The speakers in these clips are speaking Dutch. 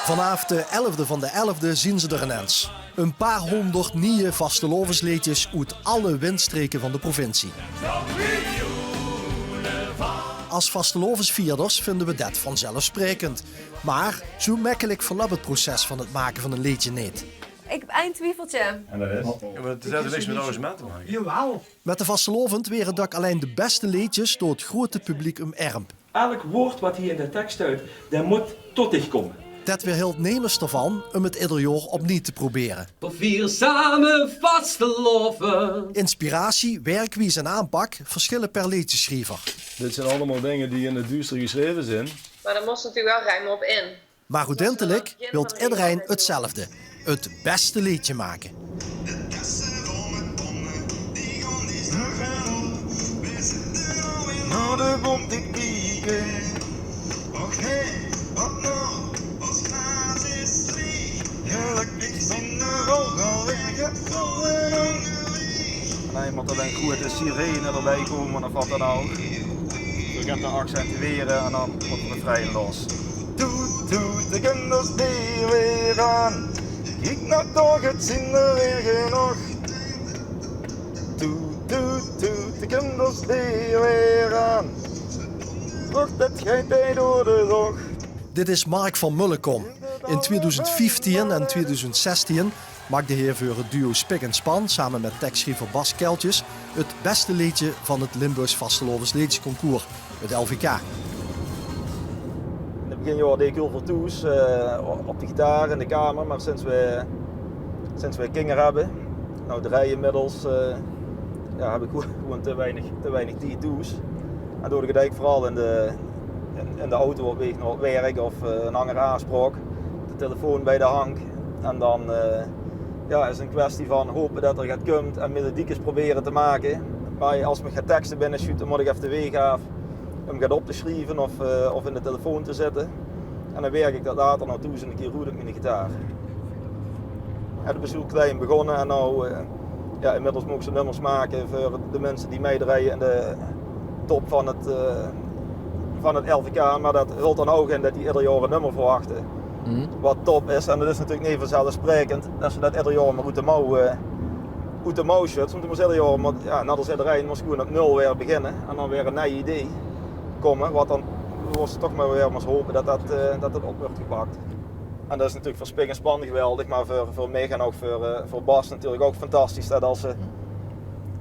Vanaf de 11e van de 11e zien ze er ineens. Een paar honderd nieuwe vastelovensliedjes uit alle windstreken van de provincie. Als vastelovensvierders vinden we dat vanzelfsprekend. Maar zo makkelijk verloopt het proces van het maken van een liedje niet. Ik heb een twijfeltje. En dat is? Ja, maar het heeft niks met arrangement te maken. Jawel. Met de vastelovend waren dat alleen de beste liedjes door het grote publiek omarmd. Elk woord wat hier in de tekst staat, dat moet tot dich komen. Dat weer hield nemers ervan om het ieder jaar opnieuw te proberen. We vieren samen vasteloven. Inspiratie, werkwijze en aanpak verschillen per liedjeschrijver. Dit zijn allemaal dingen die in het duister geschreven zijn. Maar daar moest natuurlijk wel ruim op in. Maar uiteindelijk wil iedereen hetzelfde. Het beste liedje maken. Naar de bom te kijken. Och nee, wat nou? Als glaas is leeg. Gelukkig zijn de ogen weggevallen ongeweeg. Nee, moet er dan goed de sirene erbij komen of wat dan ook. Je gaat dan accentueren en dan wordt het vrij los. Toet, toet, de kinders die weer aan. Kijk nou toch, het zien er weer genoeg. Toet, toet, toet, de kinders die weer aan. Vrucht het geit door de rug. Dit is Mark van Mullenkom. In 2015 en 2016 maakte hij voor het duo Spik en Span samen met tekstschrijver Bas Keltjes het beste liedje van het Limburgs Vastelovens Liedjesconcours, het LVK. In het beginjaar deed ik heel veel toes op de gitaar in de kamer, maar sinds we kinderen hebben, nou draaien inmiddels, heb ik gewoon te weinig die toes. En door de ik vooral in de auto op weg naar het werk of een andere aanspraak, de telefoon bij de hang. En dan is het een kwestie van hopen dat er gaat komt en melodiekjes proberen te maken. Maar als ik ga teksten binnen shoot, dan moet ik even de weg af om gaat op te schrijven of in de telefoon te zetten. En dan werk ik dat later naartoe eens een keer roed ik met de gitaar. Het is heel klein begonnen en nou, inmiddels moet ik ze nummers maken voor de mensen die meedraaien in de top van het LVK. Maar dat hult dan ook in dat die ieder jaar een nummer verwachten. Wat top is, en dat is natuurlijk niet vanzelfsprekend dat ze dat ieder jaar maar uit de mouw schudt. Want je moest ieder jaar, net als iedereen, moest gewoon op nul weer beginnen en dan weer een nieuw idee komen. Wat dan was toch maar weer maar hopen dat het op wordt gepakt. En dat is natuurlijk voor Spik en Span geweldig, maar voor mij en ook voor Bas natuurlijk ook fantastisch. Dat als ze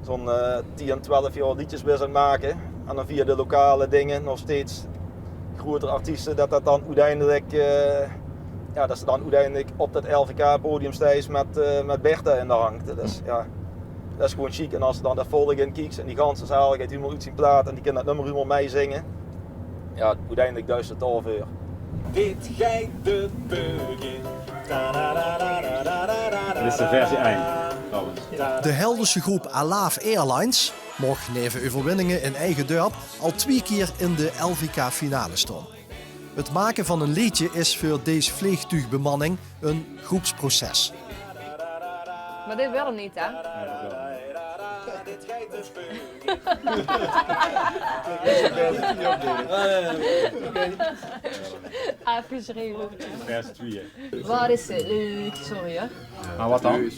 zo'n 10, 12 jaar liedjes weer zijn maken en dan via de lokale dingen nog steeds grotere artiesten, dat dan uiteindelijk dat ze dan uiteindelijk op dat LVK-podium staan met Bertha in de hang. Dat is gewoon chic. En als ze dan daar volle in kijkt en die ganse zaal gaat helemaal uit zijn plaat en die kan dat nummer helemaal meezingen, ja, uiteindelijk duist het al voor. Weet gij de burger? Dit is de versie 1. De Helderse groep Alaaf Airlines mocht neven overwinningen in eigen dorp al 2 keer in de LVK-finale staan. Het maken van een liedje is voor deze vliegtuigbemanning een groepsproces. Maar dit wil hem niet, hè? Afgeschreven. Versie 2. Wat is het leuk? Sorry hoor. Maar wat dan?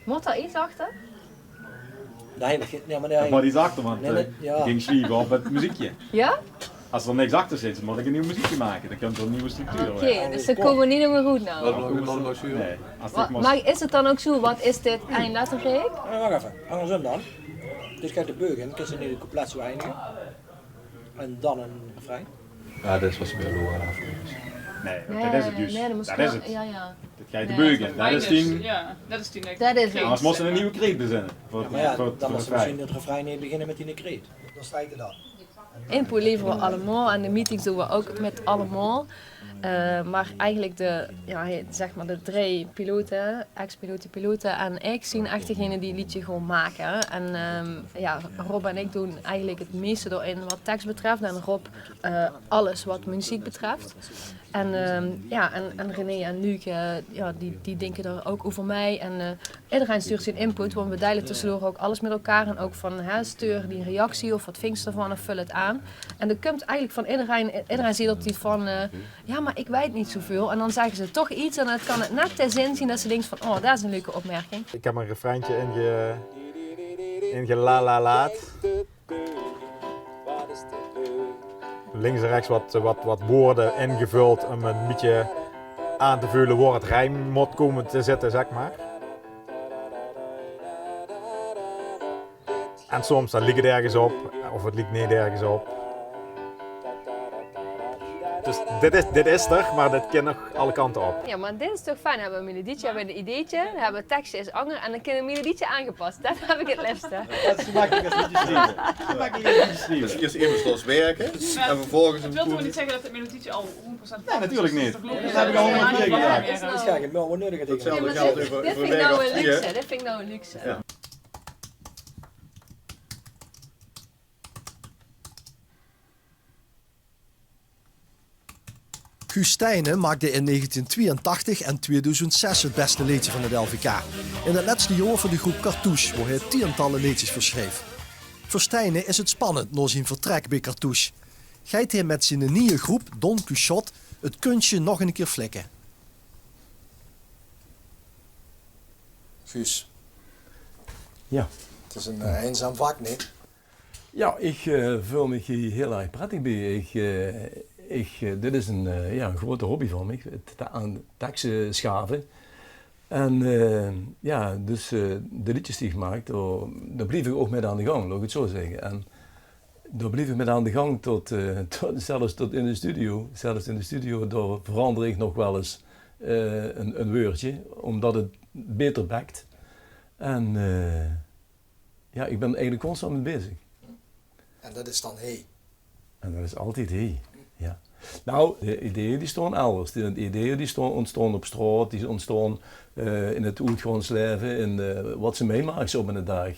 Moet er iets achter? Nee, maar Er moet iets achter, want Nee, ik ging schrijven op het muziekje. Ja? Als er niks achter zit, moet ik een nieuw muziekje maken. Dan komt er een nieuwe structuur. Oké, dus dat komen we niet meer goed nou. Nee, als ik moest... Maar is het dan ook zo, wat is dit eindlettergreep? wacht even, andersom dan. Dus kijk de begin, kun je nu de couplet zo eindigen. En dan een refrein. Ja, dat is wat ze willen horen af. Nee, dat is het dus. Nee, dat Dat is het. Ja. Dat ga je de beugen. Dat is die... Ja, dat is die nek. Dat is Anders het. moesten we een nieuwe kreet bezinnen. Dan moest je misschien het refrein niet beginnen met die nekreet. Dan sta je dan. Input leveren we allemaal en de meetings doen we ook met allemaal. Maar eigenlijk de 3 piloten, ex-piloten, piloten en ik zijn echt degene die het liedje gewoon maken. En Rob en ik doen eigenlijk het meeste erin wat tekst betreft en Rob alles wat muziek betreft. En René en Luc, die denken er ook over mij. En iedereen stuurt zijn input, want we delen tussendoor ook alles met elkaar. En ook van, stuur die reactie of wat vingst ervan of vul het aan. En dat komt eigenlijk van iedereen ziet dat hij van, ja, maar ik weet niet zoveel. En dan zeggen ze toch iets en dan kan het net te zin zien dat ze denkt van, oh, dat is een leuke opmerking. Ik heb een refreintje ingelalaat. Links en rechts wat woorden ingevuld om een beetje aan te vullen waar het rijm moet komen te zitten, zeg maar. En soms dan ligt het ergens op, of het ligt niet ergens op. Dus dit is er, maar dit kan nog alle kanten op. Ja, maar dit is toch fijn. We hebben een melodietje, we hebben een ideetje, we hebben het tekstje is anger en dan kan een melodietje aangepast. Dat heb ik het liefste. Dat is zo makkelijk als liedjes schrijven. Zo makkelijk als liedjes schrijven. Dus eerst even werken en vervolgens Het wil toch niet zeggen dat het melodietje al 100% Nee, natuurlijk niet. Dat heb ik al 100 keer gedaan. Dat is geen wel nuttige dingen. hetzelfde geldt Dit voor vind ik werk nou of een vier. luxe, dit vind ik nou een luxe. Ja. Guus Stijnen maakte in 1982 en 2006 het beste liedje van het LVK. In het laatste jaar voor de groep Cartouche, waar hij tientallen liedjes verschreef. Voor Stijnen is het spannend na zijn vertrek bij Cartouche. Gaat hij met zijn nieuwe groep, Don Quixote, het kunstje nog een keer flikken. Guus. Ja. Het is een eenzaam vak, niet? Ja, ik voel me hier heel erg prettig bij. Dit is een grote hobby van me, aan teksten schaven. En dus de liedjes die ik maak, daar blijf ik ook mee aan de gang, laat ik het zo zeggen. En daar blijf ik mee aan de gang zelfs tot in de studio. Zelfs in de studio, daar verander ik nog wel eens een woordje, omdat het beter bekt. En ik ben eigenlijk constant mee bezig. En dat is dan hey. En dat is altijd hey. Ja. Nou, de ideeën die staan elders. De ideeën die ontstaan op straat, die ontstaan in het uitgaansleven, in wat ze meemaken op een dag.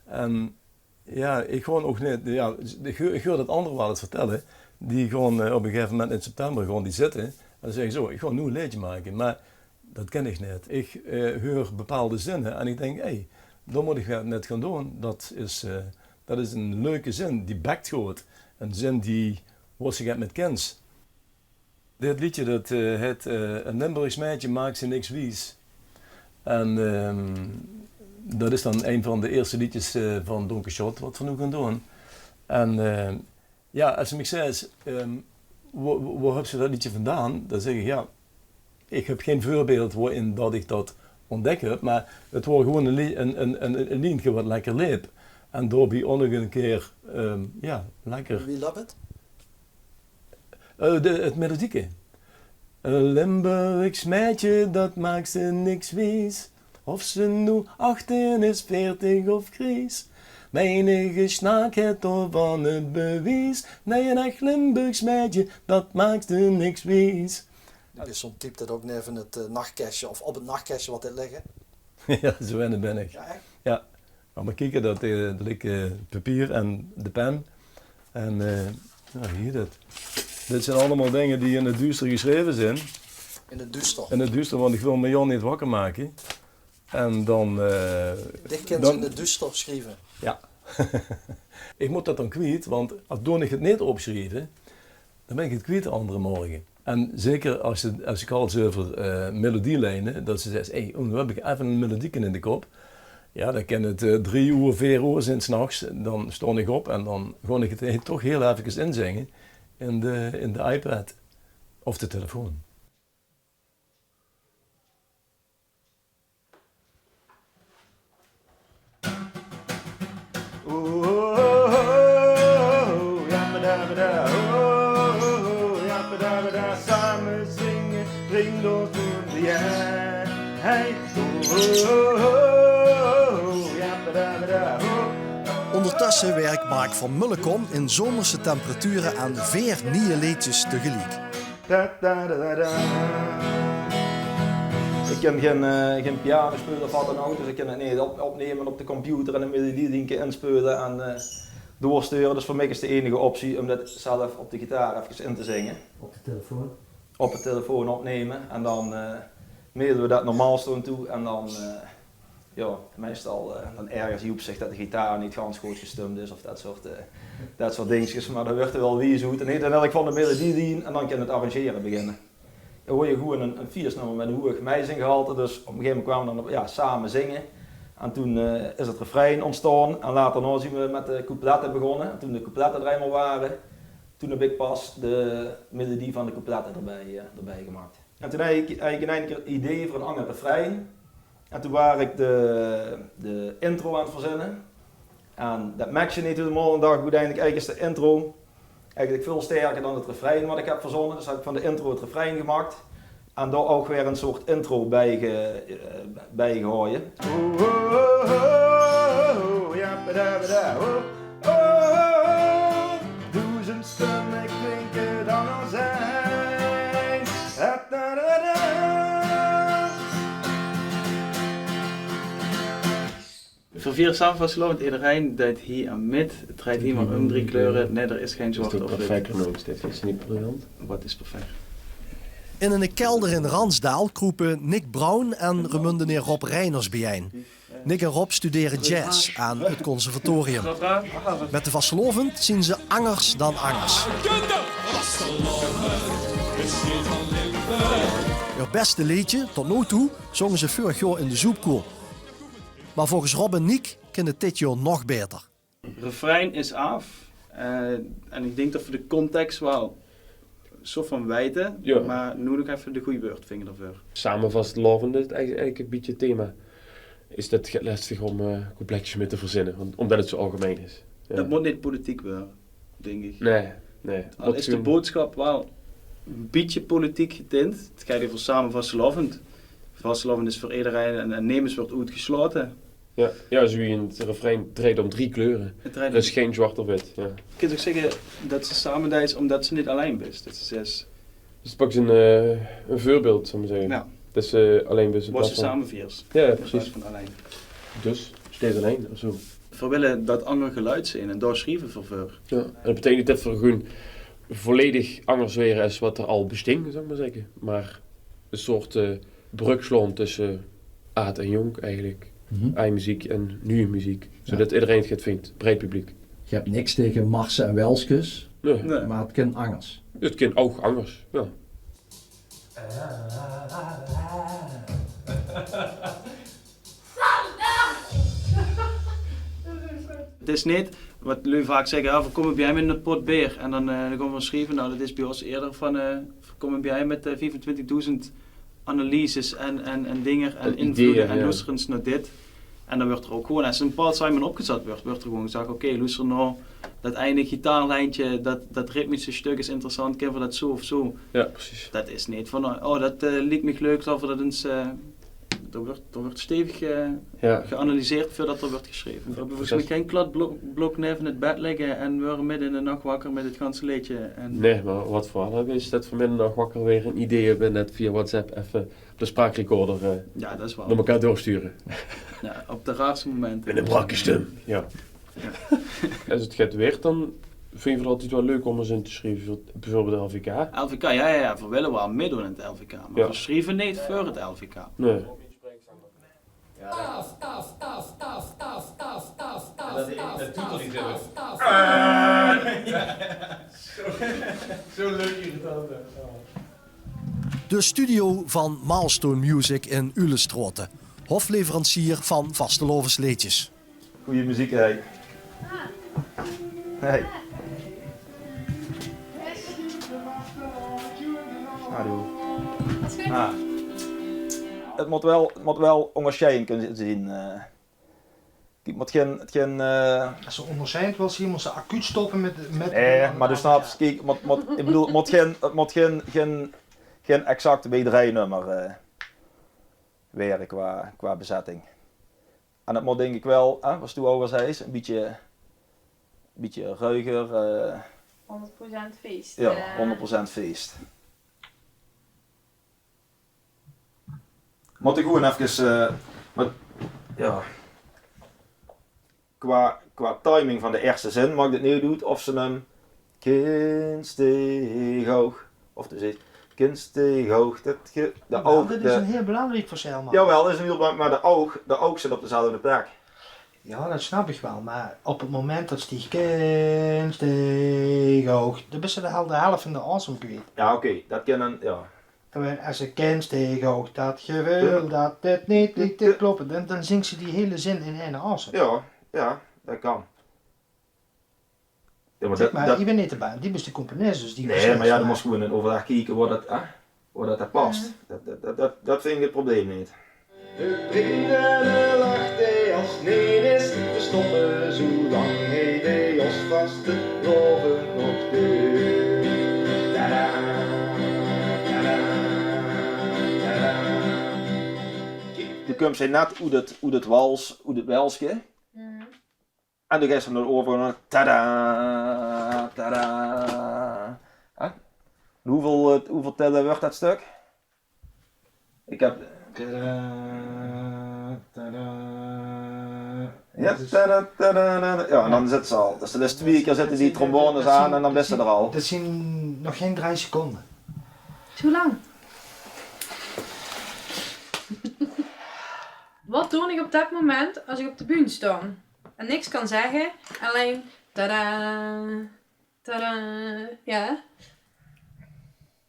En ja, ik gewoon ook niet, ja, ik hoor dat anderen wel eens vertellen, die gewoon op een gegeven moment in september gewoon die zitten en dan zeggen zo, ik ga nu een liedje maken, maar dat ken ik niet. Ik hoor bepaalde zinnen en ik denk, hé, dat moet ik net gaan doen. Dat is een leuke zin, die bekt goed. Een zin die wat ze gaat met kens. Dit liedje dat heet een Limburgs meisje maakt ze niks wies. En dat is dan een van de eerste liedjes van Don Quixote wat we nu gaan doen. En als ze me zegt, waar heb je dat liedje vandaan? Dan zeg ik, ja, ik heb geen voorbeeld waarin dat ik dat ontdekt heb, maar het wordt gewoon een liedje wat lekker leep. En daarbij ook nog een keer, lekker. Wie loopt het? Het melodieke. Een Limburgs meisje, dat maakt ze niks wies. Of ze nu 18 is, 40 of gries. Meinige snaak het door van het bewijs. Nee, een echt Limburgs meisje, dat maakt ze niks wies. Dus soms typt het ook even het nachtkastje of op het nachtkastje wat dit liggen. Ja, zo weinig ben ik. Ja, echt? Ja. Maar kijken, dat ligt papier en de pen. En hier dat. Dit zijn allemaal dingen die in het duister geschreven zijn. In het duister? In het duister, want ik wil me Jan niet wakker maken. En dan... Dit kan ze in het duister schrijven? Ja. Ik moet dat dan kwijt, want als ik het niet opschrijven, dan ben ik het kwijt de andere morgen. En zeker als ik al eens over melodielijnen, dat ze zegt, hey, nu heb ik even een melodie in de kop. Ja, dan kan het 3 uur, 4 uur zijn 's nachts. Dan stond ik op en dan kon ik het toch heel even inzingen in de iPad of de telefoon. Samen zingen, ring door de jij. Ondertussen werkt Mark van Mullekom in zomerse temperaturen aan 4 nieuwe liedjes tegelijk. Ik kan geen piano spelen of wat dan ook, dus ik kan het niet opnemen op de computer en een melodie inspelen en doorsturen. Dus voor mij is de enige optie om dat zelf op de gitaar even in te zingen. Op de telefoon? Op de telefoon opnemen en dan mailen we dat normaal toe en dan ja, meestal dan ergens Joep zegt dat de gitaar niet gans goed gestumd is of dat soort dingetjes, maar dan werd er wel wie zoet. En dan wil ik van de melodie zien en dan kan het arrangeren beginnen. Dan hoor je gewoon een viersnummer met een hoog meisinggehalte, dus op een gegeven moment kwamen we dan samen zingen. En toen is het refrein ontstaan en later nog zijn we met de coupletten begonnen. En toen de coupletten er eenmaal waren, toen heb ik pas de melodie van de coupletten erbij gemaakt. En toen had ik eigenlijk een idee voor een ander refrein. En toen was ik de intro aan het verzinnen. En dat matchte niet helemaal en dacht ik uiteindelijk is de intro eigenlijk veel sterker dan het refrein wat ik heb verzonnen. Dus heb ik van de intro het refrein gemaakt. En daar ook weer een soort intro bij gegooid. Duizend stemmen klinken dan als zijn. Voor 4 samenvatslovend iedereen dat hier aan met. Het draait hier maar om 3 kleuren. Nee, er is geen zwart of wit. Perfect genoemd, dit is niet briljant. Wat is perfect? In een kelder in Ransdaal kroepen Nick Brown en remundeneer Rob Reiners bijeen. Nick en Rob studeren jazz aan het conservatorium. Met de vastelovend zien ze angers dan angers. Hun beste liedje, tot nu toe, zongen ze vorig jaar in de Zoepkool. Maar volgens Rob en Nick kan het dit jaar nog beter. Refrein is af. En ik denk dat voor de context wel zo van wijten, Ja. maar nu nog even de goede woordvinger ervoor. Samenvastlovend is eigenlijk een beetje het thema. Is dat het lastig om coupletjes mee te verzinnen, omdat het zo algemeen is. Ja. Dat moet niet politiek worden, denk ik. Nee. Al is de boodschap wel een beetje politiek getint. Het gaat over samenvastlovend. Vastlovend is voor iedereen en nemens wordt uitgesloten. Ja, zo in het refrein draait om 3 kleuren. Er is geen zwart of wit. Ja. Je kunt ook zeggen dat ze samen is omdat ze niet alleen is. Dat ze 6. Dus pak een voorbeeld, zou ik maar zeggen. Ja. Dat ze alleen is. Was ze samen 4. Ja, precies. Van alleen. Dus, steeds alleen of zo. We willen dat ander geluid zijn en daar schrijven we voor. Ja. En dat betekent niet dat we gewoon volledig anders weer is wat er al besting, zou ik maar zeggen. Maar een soort brug slaan tussen oud en jong eigenlijk. Eigen muziek en nieuwe muziek. Zodat iedereen het gaat vindt, breed publiek. Je hebt niks tegen Marsen en Welskes, Nee. maar het kind angers. Het kind ook anders, ja. Het is niet wat jullie vaak zeggen, we komen bij hem in een pot beer. En dan gaan we schrijven, nou dat is bij ons eerder van, we komen bij hem met 25.000 analyses en dingen en invloeden en luisterens naar dit. En dan wordt er ook gewoon, als een Paul Simon opgezet wordt er gewoon gezegd, oké, luister nou, dat einde gitaarlijntje, dat ritmische stuk is interessant, kunnen we dat zo of zo. Ja, precies. Dat is niet van, dat liet me leuk, dat we dat eens... Er wordt stevig geanalyseerd voordat er wordt geschreven. We hebben volgens mij geen kladblok neven het bed liggen en we worden midden in de nacht wakker met het ganse liedje. En... Nee, maar wat vooral hebben is dat we midden in de nacht wakker weer een idee hebben net via WhatsApp even op de spraakrecorder ja, dat is wel. naar elkaar doorsturen. Ja, op de raarste momenten. Met een brakke stem. Ja. Als het gaat weer, dan vind je het altijd wel leuk om eens in te schrijven, bijvoorbeeld de LVK. LVK, ja, we willen wel meedoen in het LVK, maar we schrijven niet voor het LVK. Nee. Zo leuk irritant. De studio van Milestone Music in Ulestroten. Hofleverancier van vastelovensleedjes. Goeie muziek, hey. Hey. Hallo. Ah. Het moet wel onderscheiden kunnen zien. Het moet geen... Als ze onderscheid wil zien, moet ze acuut stoppen met... Nee, maar dus snapt, kijk, ik bedoel, het moet geen exact W3-nummer weer qua bezetting. En het moet denk ik wel, wat Stu over zei, een beetje ruiger. 100% feest. Ja, 100% feest. Moet ik gewoon even, ja, qua timing van de eerste zin, mag ik dit nu doen, of ze hem kind steeg hoog, of dus Kindsteeghoog, Dit is een heel belangrijk verschil, man. Jawel, dat is een heel belangrijk, maar de oog zit op dezelfde plek. Ja, dat snap ik wel, maar op het moment dat die Kindsteeghoog, dan ben je de helft van de asem kwijt. Ja, oké, dat kan een, ja. Terwijl als een Kindsteeghoog dat je wil dat dit niet te kloppen, dan zingt ze die hele zin in één asem. Ja, dat kan. Ja, maar ik ben niet de baan, die is de componist, dus die nee, maar ja, dan moest gewoon in overdag kijken waar dat past. Dat vind ik het probleem niet. De vrienden lachte als nee is te stoppen, zolang hij de os vast te loven op de. Tada, tada, tada. De komt zijn net hoe het walsje. En dan gaat ze naar over naar tada, tada. Hoeveel tellen wordt dat stuk? Ik heb. Ja, ja, en dan zit ze al. Dus dat is 2 keer zitten die trombones aan en dan is ze er al. Dat zijn nog geen 3 seconden. Hoe lang? Wat doe ik op dat moment als ik op de bühne sta? En niks kan zeggen, alleen tada, tada, ja.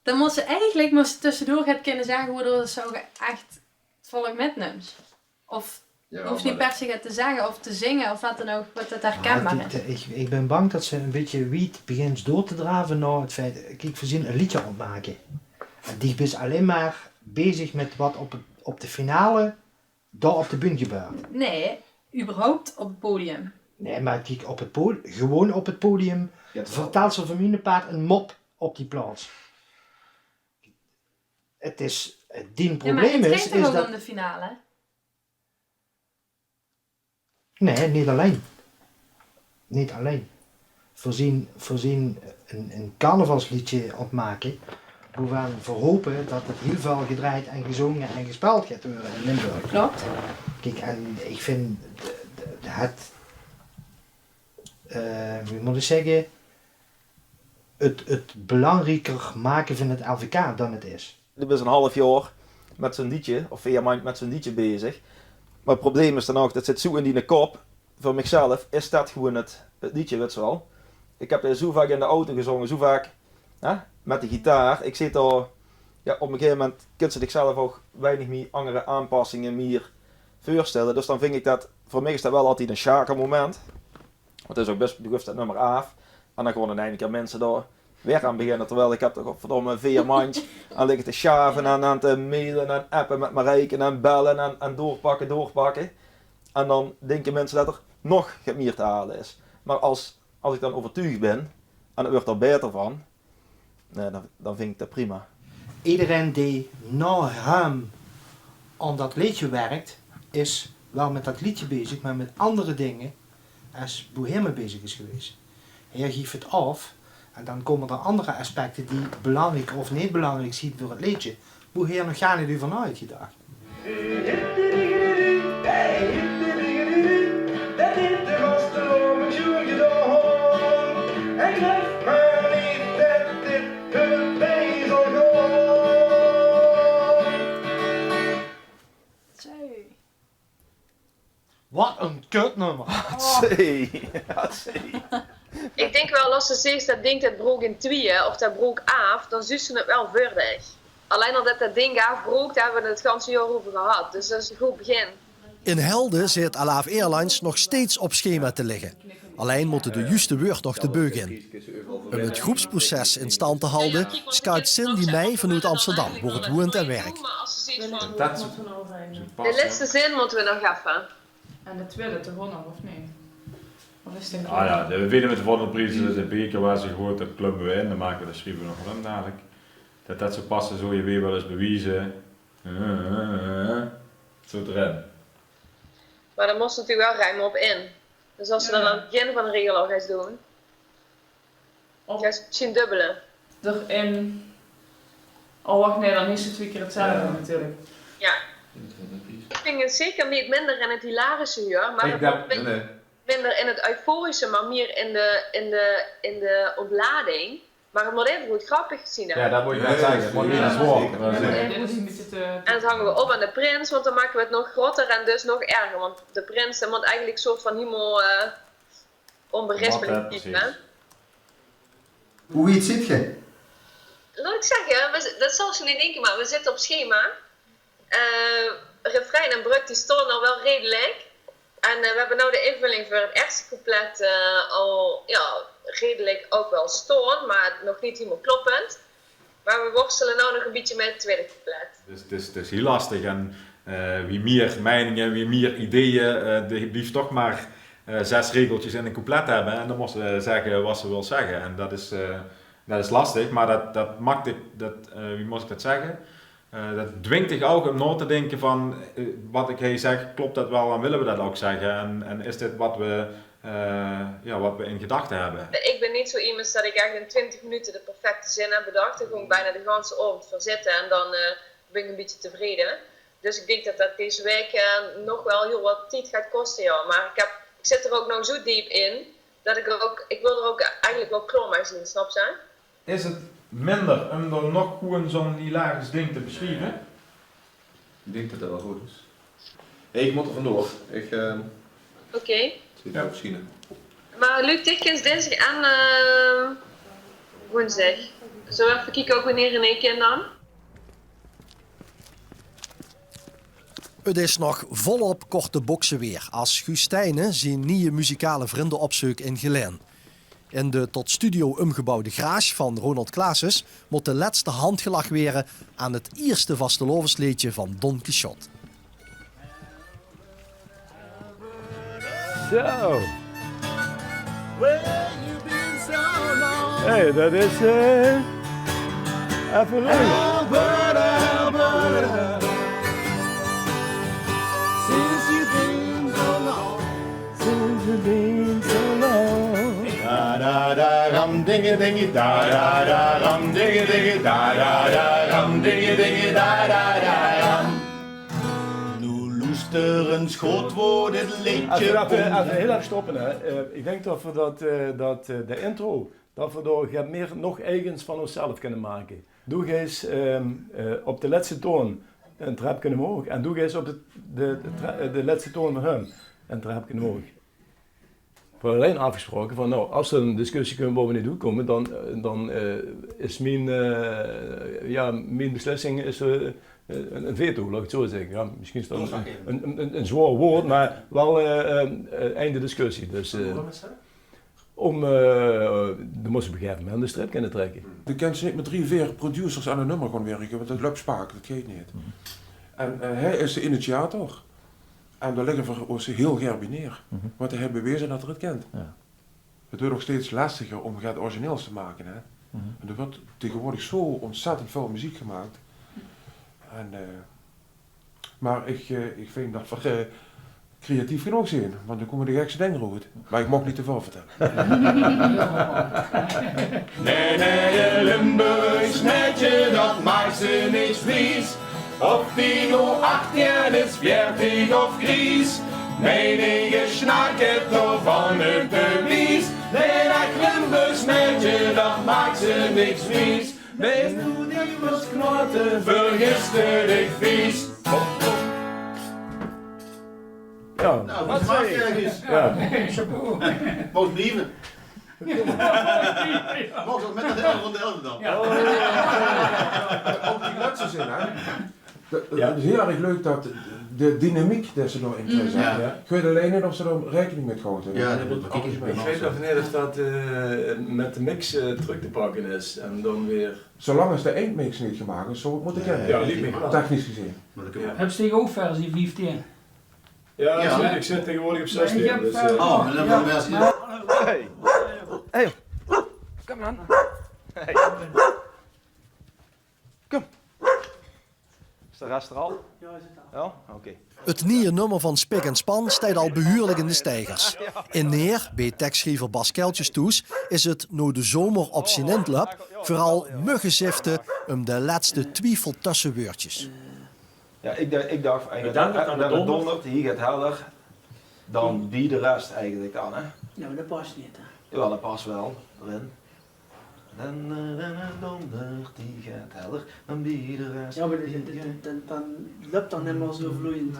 Dan moet ze eigenlijk tussendoor gaan kunnen zeggen hoe ze echt volk metneemt. Of hoeft niet per se te zeggen of te zingen of wat dan ook, wat het herkenbaar is. Ik ben bang dat ze een beetje wiet begint door te draven naar het feit, kijk, we zien een liedje opmaken. En die is alleen maar bezig met wat op de finale daar op de bühne gebeurt. Nee, überhaupt op het podium. Nee, maar kijk, gewoon op het podium vertaalt ze van mijn paard een mop op die plaats. Het is, die probleem het is ging toch ook dat... om de finale? Nee, niet alleen. Niet alleen. Voorzien een carnavalsliedje opmaken, waarvan we hopen dat het heel veel gedraaid en gezongen en gespeeld gaat worden in Limburg. Klopt. Kijk, en ik vind hoe moet ik zeggen, het belangrijker maken van het LVK dan het is. Ik ben een half jaar met zo'n liedje, of 4 maanden met zo'n liedje bezig. Maar het probleem is dan ook, dat zit zo in die kop. Voor mezelf is dat gewoon het liedje, weet je wel. Ik heb zo vaak in de auto gezongen, zo vaak met de gitaar. Ik zit daar, ja, op een gegeven moment kun je zichzelf ook weinig meer andere aanpassingen meer voorstellen. Dus dan vind ik dat, voor mij is dat wel altijd een schakelmoment. Want het is ook best bedoeld dat nummer af. En dan gewoon uiteindelijk mensen daar weer aan beginnen. Terwijl ik heb toch verdomme 4 maandjes aan liggen te schaven en aan te mailen en appen met Marijke en bellen en doorpakken. En dan denken mensen dat er nog meer te halen is. Maar als ik dan overtuigd ben en het wordt er beter van, nee, dan vind ik dat prima. Iedereen die na hem aan dat liedje werkt, is wel met dat liedje bezig, maar met andere dingen als Boer mee bezig is geweest. Hij geeft het af en dan komen er andere aspecten die belangrijk of niet belangrijk zijn voor het liedje. Boer nog gar niet ervan uitgedacht. Wat een kutnummer! Ik denk wel als ze zegt dat ding dat broek in tweeën of dat broek af, dan zus ze het wel verder. Alleen al dat ding afbroek, daar hebben we het ganse jaar over gehad. Dus dat is een goed begin. In Helden zit Alaaf Airlines nog steeds op schema te liggen. Alleen moeten de juiste woord nog de beuk in. Om het groepsproces in stand te houden, scout Cindy Meij vanuit Amsterdam voor het woont en werk. De laatste zin moeten we nog even. En de tweede toch nog, of niet? Of is het we winnen met de volgende prijs, dat is een beker waar ze gehoord, dat klumpen we in, dan maken we dat schrijven we nog wel in dadelijk. Dat zo passen, zo je weer wel eens bewijzen. Zo erin. Maar dan moest natuurlijk wel ruim op in. Dus als ze dan aan het begin van de regel al gaan doen, ga je misschien dubbelen. Erin. Oh wacht, nee, dan is het 2 keer hetzelfde natuurlijk. Ja. Ik vind het zeker niet minder in het hilarische uur, maar minder in het euforische, maar meer in de ontlading. Maar het moet even goed grappig zien. Ja, dat moet je net zeggen. Het moet niet eens worden. En dat hangen we op aan de prins, want dan maken we het nog groter en dus nog erger. Want de prins dat moet eigenlijk een soort van helemaal onberispelijk type. Hoe iets zit je? Laat ik zeggen, dat zal je niet denken, maar we zitten op schema. Refrein en brug die stonden al wel redelijk. En we hebben nu de invulling voor het eerste couplet al redelijk ook wel staan, maar nog niet helemaal kloppend. Maar we worstelen nu nog een beetje met het tweede couplet. Dus het is heel lastig en wie meer meningen, wie meer ideeën, die blijft toch maar 6 regeltjes in een couplet hebben en dan moet ze zeggen wat ze wil zeggen. En dat is lastig, maar dat maakt wie moet ik dat zeggen? Dat dwingt zich ook om na te denken van wat ik zeg, klopt dat wel en willen we dat ook zeggen en is dit wat we in gedachten hebben. Ik ben niet zo iemand dat ik echt in 20 minuten de perfecte zin heb bedacht. Ik gewoon bijna de hele avond voor zitten en dan ben ik een beetje tevreden. Dus ik denk dat deze week nog wel heel wat tijd gaat kosten, ja. Maar ik zit er ook nog zo diep in dat ik wil er ook eigenlijk wel klaar mee zien, snap je? Is het minder om er nog gewoon zo'n hilarisch ding te beschrijven? Ik denk dat dat wel goed is. Hey, ik moet er vandoor. Oké. Ja, misschien. Maar Luc Tikkens dinsdag en woensdag. Zullen we even kijken ook wanneer in één keer dan? Het is nog volop korte boksen weer als Gustijne zijn nieuwe muzikale vrienden opzoekt in Geleen. In de tot studio omgebouwde garage van Ronald Klaases moet de laatste handgelag weren aan het eerste vastelovensliedje van Don Quixote. Zo. Hey, dat is even leuk. Alberta. Since you've been so long. Since you've been so long. Da da da ram dingy dingy da da da ram dingy dingy da da da ram dingy dingy da da da ram. Nu luister eens goed voor dit liedje. Even heel even stoppen. Hè. Ik denk dat we de intro, dat we daar nog eigens van onszelf kunnen maken. Doe eens op de laatste toon een trapje omhoog en doe eens op de laatste toon van hem een trapje omhoog. We hebben alleen afgesproken van nou, als er een discussie komt waar we niet doorkomen, dan is mijn beslissing is, een veto, laat ik het zo zeggen. Ja, misschien is dat een zwaar woord, maar wel einde discussie. Dus, dan moest je op een gegeven moment de strip kunnen trekken. Je kent niet met 3-4 producers aan een nummer gaan werken, want dat lukt spaak, dat gaat niet. En hij is de initiator. En daar liggen we ons heel graag neer, want hij heeft bewezen dat hij het kent. Ja. Het wordt nog steeds lastiger om het origineels te maken. Hè? En er wordt tegenwoordig zo ontzettend veel muziek gemaakt. En, maar ik vind dat we creatief genoeg zijn, want dan komen de gekste dingen uit. Maar ik mag niet te veel vertellen. Nee, Limburgs netje, dat maakt ze niks vlies. Of die nu 18 is, 14 of Gries. Menige snakken toch van het bewijs. Nee, dat Limburgs netje, dat maakt ze niks vies. Wees nu niet wat knoten, vergist ik vies. Ja, nou, wat mag je ergens? Ja. Mocht blijven. Mocht ook met de helft van de helft dan. Ook die laatste zin, hè? Het is heel erg leuk dat de dynamiek die ze erin krijgen. Ja. Ik weet alleen niet of ze er rekening mee houden. Ja, Ik weet nog niet of dat met de mix terug te pakken is en dan weer... Zolang als de eindmix niet gemaakt is, zo moet ik hebben. Ja, niet meer. Technisch gezien. Heb je ook versie 15? Ja, ik zit tegenwoordig op 16. Dus, oh, maar dan hebben we versie. Hey, kom aan. Hey. Kom. Is de rest er al? Ja, oké. Het nieuwe nummer van Spik en Span staat al behuurlijk in de steigers. In Neer, bij tekstschrijver Bas Keltjes Toes, is het nu de zomer op zijn intlap vooral muggenziften om de laatste twijfel tussenwoordjes. Ja, ik dacht eigenlijk dat het dondert, hier gaat helder, dan die de rest eigenlijk aan. Hè? Nou, dat past niet. Hè? Ja, dat past wel erin. En donder, die gaat heller dan wie de rest. Ja, maar dan loopt dat niet meer zo vloeiend.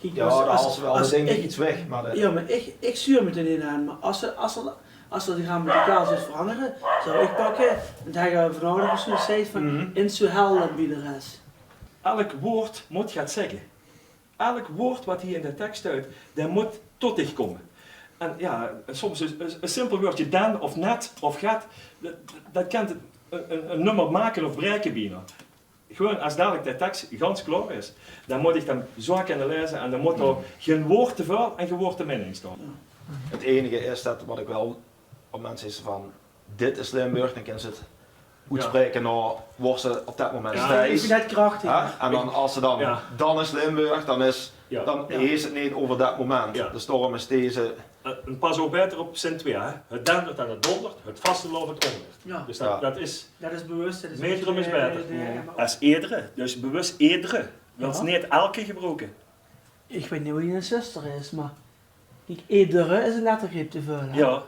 Kijk, Ja, dan halen ze wel de dingen iets weg. Maar ja, maar ik stuur meteen in aan. Maar als ze die grammaticaal zit veranderen, zou ik pakken. En dan ga je vanavond of zo steeds van in zo hel dan wie de rest. Elk woord moet gaat zeggen. Elk woord wat hier in de tekst staat, dat moet tot dich komen. En ja, soms een simpel woordje dan of net of gaat, dat kan een nummer maken of breken bijna. Gewoon als dadelijk de tekst ganz klaar is, dan moet ik hem zo kunnen lezen en dan moet er geen woord te veel en geen woord te min in staan. Het enige is dat wat ik wel op mensen is van, dit is Limburg, dan kunnen ze het uitspreken naar waar ze op dat moment Ja, ik vind dat krachtig. En dan als ze dan is Limburg, dan is het niet over dat moment. Ja. Dus daarom is deze... En pas ook beter op zin 2, hè. Het dendert en het dondert, het vasteloop het ondert. Ja. Dus dat is... Dat is bewust. Dat is Metrum is beter. maar- Als eerdere, dus bewust eerdere. Dat is niet elke gebroken. Ik weet niet hoe je een zuster is, maar kijk, edere is een lettergreep te vullen. Ja.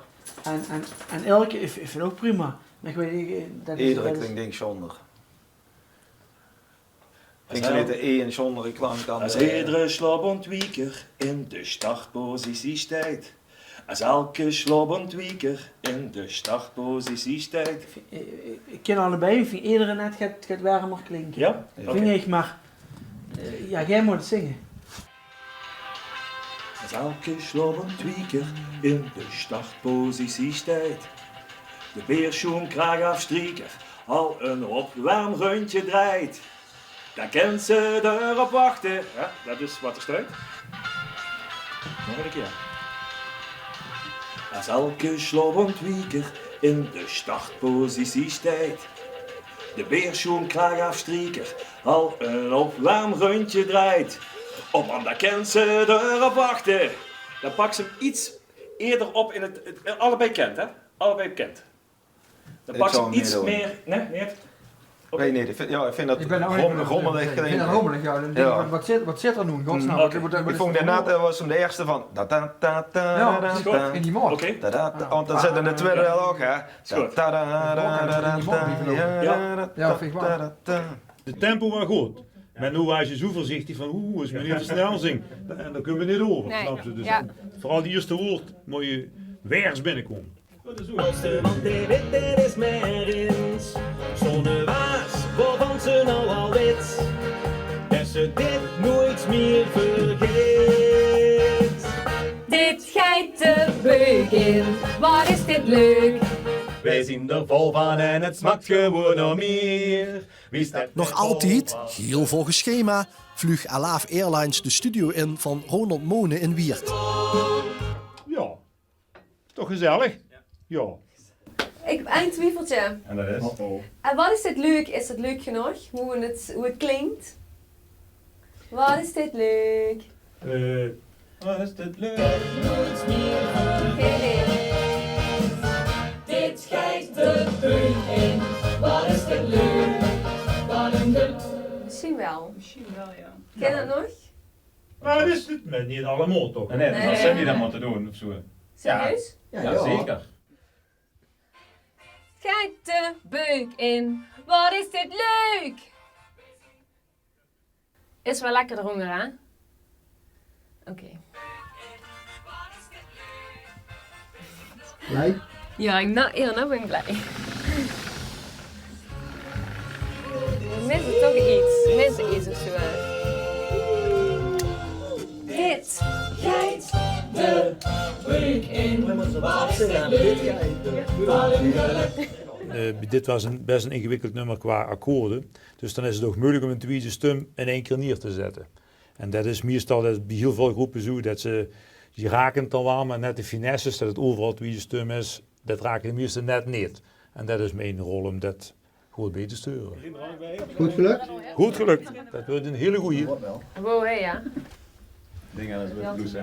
En elke, ik vind ook prima. Maar ik weet niet, dat is... Edere dat is- klinkt zonder. Klinkt niet de E en zonder klank dan Als de... iedere slobontwieker in de startpositie staat. Als elke slobontwieker in de startpositie staat. Ik ken allebei, ik vind iedere net gaat warmer klinken. Ja? Vind ik, maar... ja, jij moet het zingen. Als elke slobontwieker in de startpositie staat. De beerschoen kraagafstrieker al een opwarmrondje draait. Dan kent ze erop wachten. Ja, dat is wat er staat. Nog een keer. Als elke slobontwieker in de startpositie staat. De beerschoen kraagafstrieker al een opwarmrondje draait. Dan kent ze erop wachten. Dan pakt ze hem iets eerder op in het allebei kent, hè? Allebei bekend. Dan Ik pakt ze zou hem hem iets niet doen. meer. Nee, niet? Nee, ik vind dat Ik ben nou even rommelig. Ik vind dat rommelig, ja. Dan denk ik, wat zit er nu? Godsnaam. Ik vond daarna was hem de eerste van... Ja, dat is goed. In die maat. Oké. Want dan zit in de tweede wel ook, hè. Ja, vind ik waar. De tempo was goed. Maar nu was je zo voorzichtig van, als meneer te snel zingt, en dan kunnen we niet over. Nee, Snap je? Dus ja. vooral die eerste woord moet je weers binnenkomen. Als de man die wit er is meer eens, zo'n waas waarvan ze nou al weet, dat ze dit nooit meer vergeet. Dit geit de beuk in, wat is dit leuk? Wij zien er vol van en het smaakt gewoon nog meer. Wie staat Nog altijd, heel volgens schema, vloog Alaaf Airlines de studio in van Ronald Monen in Wiert. Ja, toch gezellig? Ja. Ik heb een twijfeltje. En dat is? En wat is dit leuk? Is het leuk genoeg? Hoe het klinkt? Wat is dit leuk? Wat is dit leuk? Nooit meer vergeet. Dit geit de beuk in, wat is dit leuk? Wat een geluk. Misschien wel. Misschien wel, ja. Ken je het nog? Maar dat is het met niet allemaal toch? Nee, dat was Cindy dat moeten doen of zo. Serieus? Ja, zeker. Geit de beuk in, wat is dit leuk? Is wel lekker eronder, hè? Oké. Blij? Ja, nou ben ik blij. We missen toch iets. We missen iets of zo. Dit Geit de beuk in, wat is dit leuk? Wat een geluk. Dit was best een ingewikkeld nummer qua akkoorden. Dus dan is het ook moeilijk om een tweede stem in één keer neer te zetten. En dat is meestal bij heel veel groepen zo, dat ze raken het dan wel, maar net de finesses, dat het overal tweede stem is, dat raken de meesten net niet. En dat is mijn rol om dat goed bij te sturen. Goed gelukt? Goed gelukt. Dat wordt een hele goeie. Wow, hé, ja. Dingen als met blues, hè?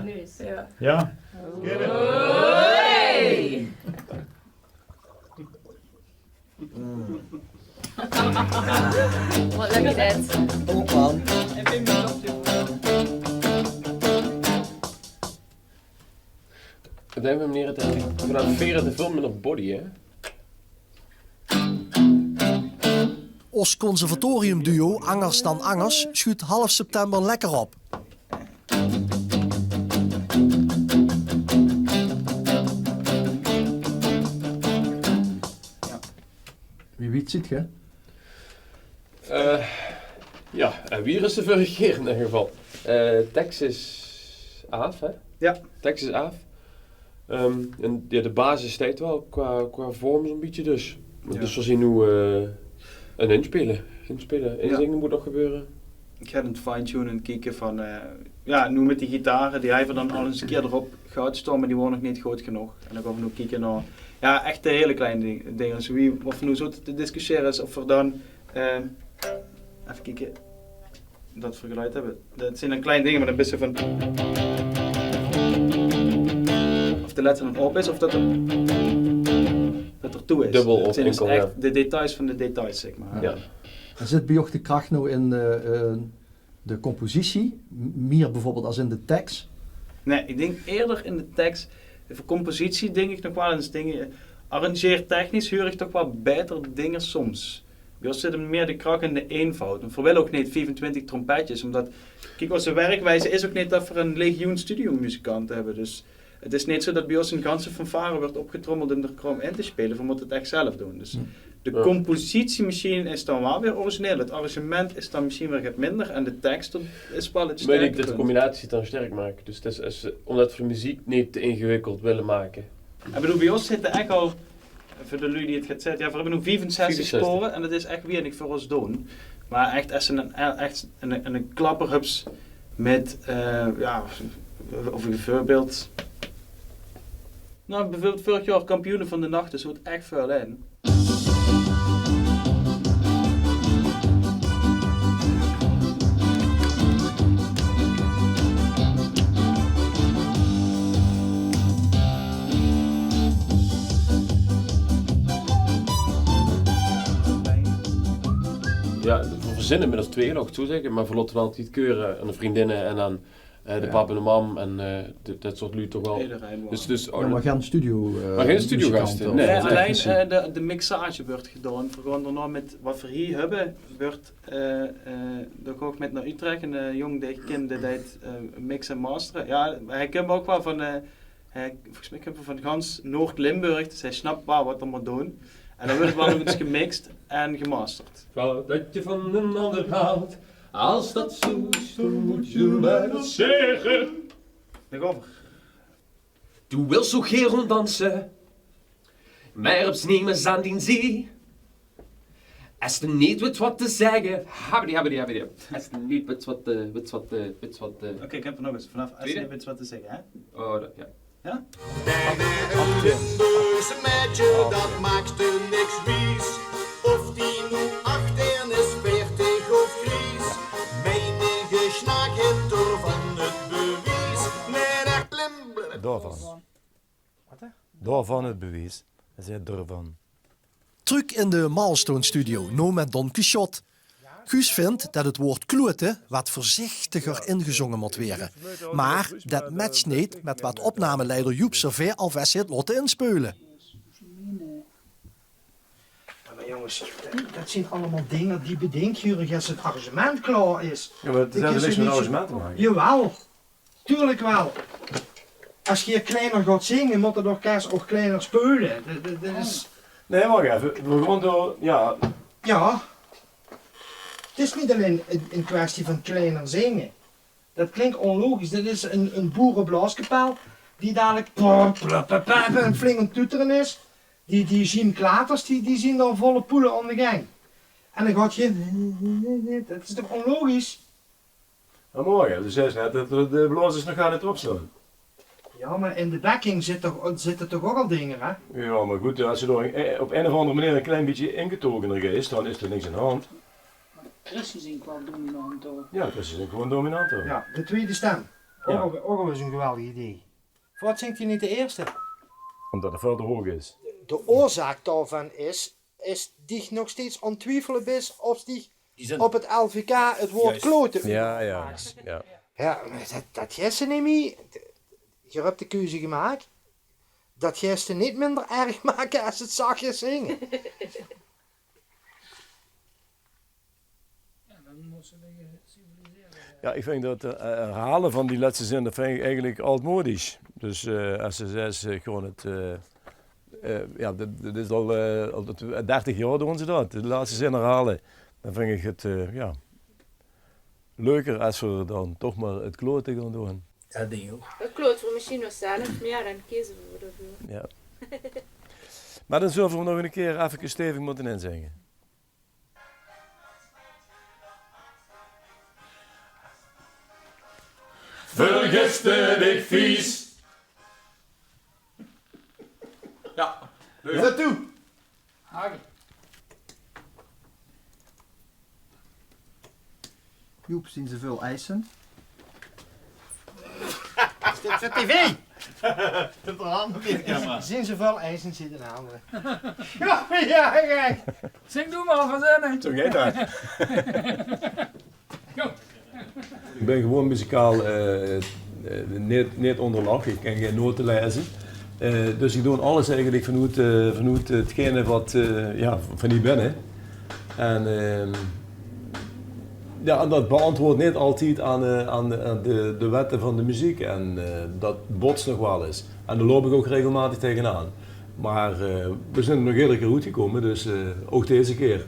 Ja. Ja. Hey! Wat lukt dit? Ook man. Dat hebben we meneer het proberen te filmen op body, hè? Ons conservatoriumduo Angers dan Angers schuurt half september lekker op. Wie ziet je? Ja, en wie is de vorige keer in ieder geval? Texas Aaf, hè? Ja. Texas Aaf. En ja, de basis steekt wel qua vorm zo'n beetje dus. Ja. Dus we zien nu een inspelen. Inzingen moet nog gebeuren. Ik ga het fine-tunen en kijken van, nu met die gitaren, die hij dan al eens een keer erop gaat staan, maar die worden nog niet goed genoeg. En dan gaan we nu kijken naar, echt de hele kleine dingen. Dus of we nu zo te discussiëren is, of we dan, even kijken, dat we geluid hebben. Dat zijn dan kleine dingen, maar dan best van, of de letter dan op is, of dat er toe is. Dubbel het of zijn enkel, dus echt ja. de details van de details, zeg maar. Ja. En zit bij jou de kracht nou in de compositie, meer bijvoorbeeld als in de tekst? Nee, ik denk eerder in de tekst. Voor compositie denk ik nog wel eens dingen. Arrangeertechnisch huur ik toch wel beter dingen soms. Bij ons zit meer de kracht in de eenvoud. En voor wel ook niet 25 trompetjes, omdat kijk, onze werkwijze is ook niet dat we een legioen studiomuzikanten hebben. Dus het is niet zo dat bij ons een ganse fanfare wordt opgetrommeld om er krom in te spelen. We moeten het echt zelf doen. Dus de compositiemachine is dan wel weer origineel. Het arrangement is dan misschien weer wat minder en de tekst is wel het Maar ik sterke dat de combinatie dan sterk maken. Dus het is omdat we de muziek niet te ingewikkeld willen maken. Ik bedoel, bij ons zitten echt al, voor de lui die het gaat zetten, we hebben nu 64 sporen en dat is echt weinig voor ons doen. Maar echt als een klapperhups met, of bijvoorbeeld, vorig jaar kampioenen van de nacht, dus het echt veel in. Ja, we verzinnen inmiddels twee nog toe zeggen, maar we laten dan altijd keuren aan de vriendinnen en aan de pap en de mam en dat soort lui toch wel. Maar geen studio. Maar geen studiogasten. Nee, alleen de mixage wordt gedaan. We gaan daarna met wat we hier hebben, wordt dan ga ik met naar Utrecht en een jong die ik ken, die deed mix en masteren. Ja, hij kent ook wel van, volgens mij kent van gans Noord-Limburg, dus hij snapt wel wat er moet doen. En dan wordt het wel nog eens gemixt en gemasterd. Wou dat je van een ander haalt, als dat zo is, dan moet je mij dat zeggen. Nog over. Du wil zo geen ronddansen, maar op sneeuw aan die zee. Als je niet weet wat te zeggen, habidi. Als je niet weet wat Oké, ik heb er nog eens vanaf. Als je niet weet wat te zeggen, hè? Oh, ja. Ja? Een Limburgse meidje, dat maakt er niks wies. Of die nu 18 is, 40 of gries. Menige snaak heeft door van het bewijs. Nee, dat Limburg. Daarvan. Daarvan het bewijs. Dat is het daarvan. Truc in de Milestone Studio, nou met Don Quixote. Guus vindt dat het woord kloten wat voorzichtiger ingezongen moet worden. Maar dat matcht niet met wat opnameleider Joep Servet alvast heeft laten inspelen. Maar jongens, dat zijn allemaal dingen die bedenk je als het arrangement klaar is. Ja, maar het heeft niks met arrangement te maken. Jawel, tuurlijk wel. Als je kleiner gaat zingen, moet het orkest ook kleiner spelen. Dat is... Nee, wacht even. We gaan door, ja. Ja. Het is niet alleen een kwestie van kleiner zingen. Dat klinkt onlogisch. Dit is een boerenblaaskapel die dadelijk een flink toeteren is. Die zien klaters, die zien dan volle poelen aan de gang. En dan gaat je... Dat is toch onlogisch? Nou, mooi, dus net dat de blazers nog gaan niet erop staan. Ja, maar in de backing zitten toch ook al dingen, hè? Ja, maar goed, als je er op een of andere manier een klein beetje ingetogener is, dan is er niks aan de hand. Christen zijn qua dominant ook. Ja, dat is gewoon dominant hoor. Ja, de tweede stem. Ja. Ook is een geweldig idee. Wat zingt hij niet de eerste? Omdat het veel te hoog is. De oorzaak daarvan is die nog steeds aan het twijfelen is of die op het LVK het woord kloten. Ja. Ja, dat gisteren niet meer. Je hebt de keuze gemaakt. Dat gisteren niet minder erg maken als het zachtjes zingen. Ja, ik vind dat herhalen van die laatste zin, dat vind ik eigenlijk oudmodisch. Dus SSS gewoon het... ja, dit is al 30 jaar doen ze dat, de laatste zin herhalen. Dan vind ik het leuker als we dan toch maar het kloten gaan doen. Ja, denk ik ook. Het kloot voor misschien nog zelf, maar ja, dan kiezen we ervoor. Ja. Maar dan zullen we nog een keer even stevig moeten inzingen. Vergiste dich vies. Ja, zet toe. Hagen. Joep, zien ze veel eisen? Is dit voor tv? Dat is een andere camera. Zien ze veel eisen zitten in de handen. Ja, kijk. Zing doe maar van zin. Zo gaat dat. Ik ben gewoon muzikaal niet onderlag, ik kan geen noten lezen. Dus ik doe alles eigenlijk vanuit hetgene wat van die binnen. En ja, dat beantwoordt niet altijd aan de wetten van de muziek en dat botst nog wel eens. En daar loop ik ook regelmatig tegenaan. Maar we zijn er nog iedere keer goed gekomen, dus ook deze keer.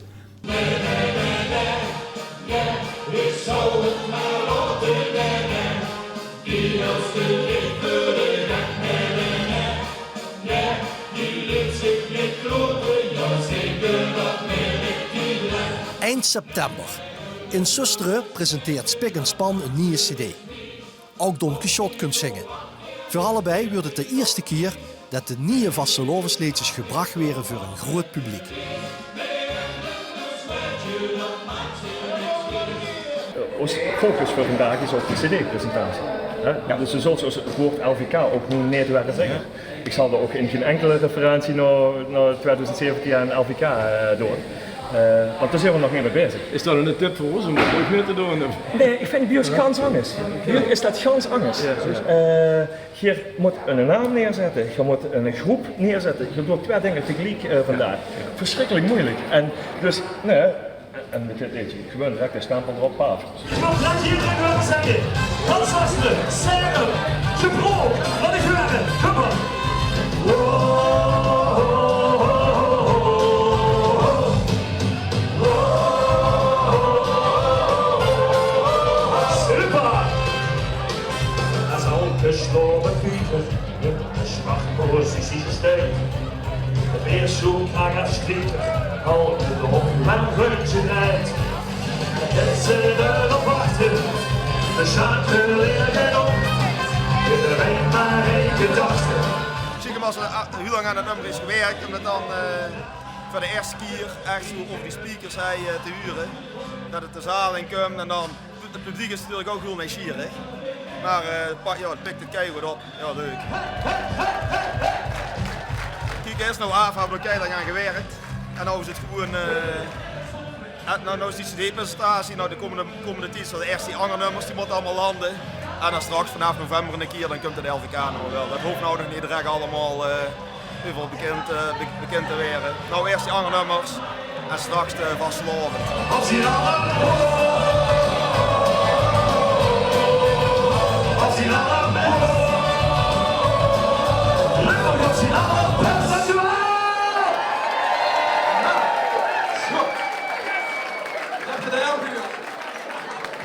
Ik zou het maar laten rennen, die als de licht voor de dag nee, die liet zich niet kloten, ja zeker dat men ik die blijft. Eind september. In Susteren presenteert Spik en Span een nieuwe cd. Ook Don Quixote kunt zingen. Voor allebei wordt het de eerste keer dat de nieuwe vastelovensliedjes gebracht werden voor een groot publiek. Ons focus voor vandaag is op de cd-presentatie. Ja. Dus je zult zoals het woord LVK ook nu niet willen zeggen. Ik zal er ook in geen enkele referentie naar 2017 en LVK doen. Want daar zijn we nog niet mee bezig. Is dat een tip voor ons om dat ook niet te doen? Nee, ik vind bij ons ganz anders. Hier is dat ganz anders. Ja. Dus, je moet een naam neerzetten, je moet een groep neerzetten. Je doet twee dingen tegelijk vandaag. Verschrikkelijk moeilijk. En dus, nee. En met dit eetje, gewoon direct een stempel erop paaf. Ik wil dat je iedereen horen zeggen. Hans Wasteren, Serre, Gebroek, wat ik horen, kom op. Super! Als al gesloten vliegen, de schwachtpositie stijgt. De weer zoekt naar het schieten, al de hond met een rondje rijdt. Dat ze erop wachten, de zaken liggen op. Iedereen maar één gedachte. Ik zie hem als heel lang aan het nummer is gewerkt om het dan voor de eerste keer echt zo over die speakers te huren. Dat het de zaal in komt en dan, het publiek is natuurlijk ook heel nieuwsgierig. Maar ja, het pikt het keihard op, ja leuk. Kijk, eerst nou af, hebben we keihard aan gewerkt. En nu is het gewoon, nou is die cd-presentatie, nou de komende tijd zijn de eerste andere nummers, die moeten allemaal landen. En dan straks vanaf november een keer, dan komt het LVK nog wel. Dat hoeft nou nog niet direct allemaal overal bekend te worden. Nou eerst die andere nummers en straks de vastelovend.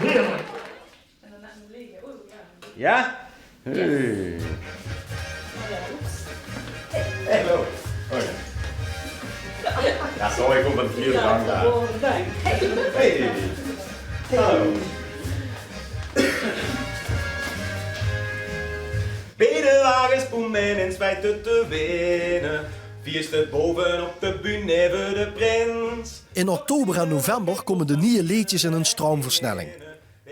Heerlijk. Ja? Hey. Hey, hallo. Ja, sorry, ik kom met de vierde rang daar. Hey. Hallo. Bedewagens boemen in spijt te winnen. Vierste bovenop de bühne voor de prins. In oktober en november komen de nieuwe liedjes in een stroomversnelling.